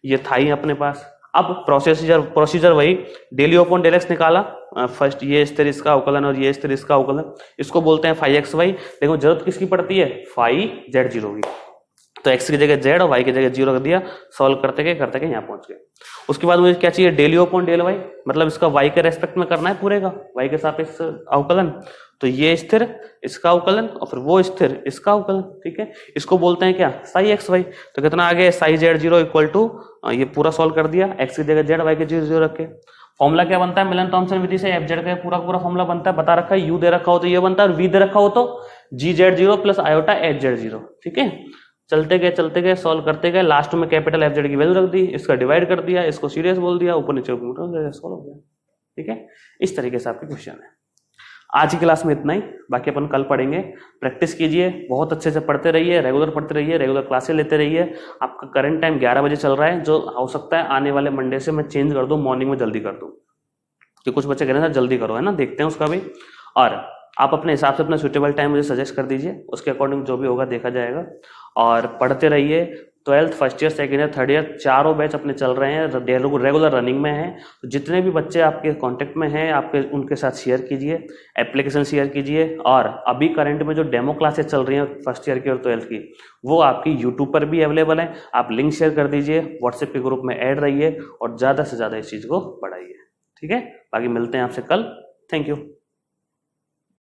ये था ही अपने पास। अब प्रोसीजर वही, डेली अपॉन डेल एक्स निकाला, फर्स्ट ये स्थिर इसका अवकलन और ये स्थिर इसका अवकलन, इसको बोलते हैं फाई एक्स वाई। देखो जरूरत किसकी पड़ती है, फाई जेड जीरो की, तो x की जगह z और y की जगह 0 रख दिया, सॉल्व करते गए यहाँ पहुंच गए। उसके बाद मुझे क्या चाहिए, डेली अपॉन डेल y, मतलब इसका y के रेस्पेक्ट में करना है पूरे का, y के सापेक्ष अवकलन। तो ये स्थिर इसका अवकलन और फिर वो स्थिर इसका अवकलन, ठीक है। इसको बोलते हैं क्या, साई एक्स वाई। तो कितना आ गया, psi Z zero equal to, ये पूरा सॉल्व कर दिया, x की जगह z, y की जगह 0 रख के। फॉर्मूला क्या बनता है, मिलन थॉमसन विधि से एफ जेड का पूरा फॉर्मूला बनता है, बता रखा है, u दे रखा हो तो ये बनता है और v दे रखा हो तो g z zero plus iota h z zero, ठीक है। चलते गए सॉल्व करते गए, लास्ट में कैपिटल एफ जेड की वैल्यू रख दी, इसका डिवाइड कर दिया, इसको सीरियस बोल दिया, ऊपर नीचे सॉल्व हो गया, ठीक है। इस तरीके से आपके क्वेश्चन है। आज की क्लास में इतना ही, बाकी अपन कल पढ़ेंगे। प्रैक्टिस कीजिए, बहुत अच्छे से पढ़ते रहिए, रेगुलर पढ़ते रहिए, रेगुलर क्लासेस लेते रहिए। आपका करंट टाइम 11 बजे चल रहा है, जो हो सकता है आने वाले मंडे से मैं चेंज कर दूं, मॉर्निंग में जल्दी कर दूं, कि कुछ बच्चे कह रहे हैं जल्दी करो, है ना, देखते हैं उसका भी। और आप अपने हिसाब से अपना सुटेबल टाइम मुझे सजेस्ट कर दीजिए, उसके अकॉर्डिंग जो भी होगा देखा जाएगा। और पढ़ते रहिए, 12th first year second year third year चारों बैच अपने चल रहे हैं, रेगुलर रनिंग में हैं। तो जितने भी बच्चे आपके कांटेक्ट में हैं, आपके उनके साथ शेयर कीजिए, एप्लीकेशन शेयर कीजिए। और अभी करंट में जो डेमो क्लासेस चल रही हैं फर्स्ट ईयर की और 12th की, वो आपकी यूट्यूब पर भी अवेलेबल है, आप लिंक शेयर कर दीजिए, व्हाट्सएप के ग्रुप में ऐड रहिए और ज़्यादा से ज़्यादा इस चीज़ को बढ़ाइए, ठीक है। बाकी मिलते हैं आपसे कल, थैंक यू।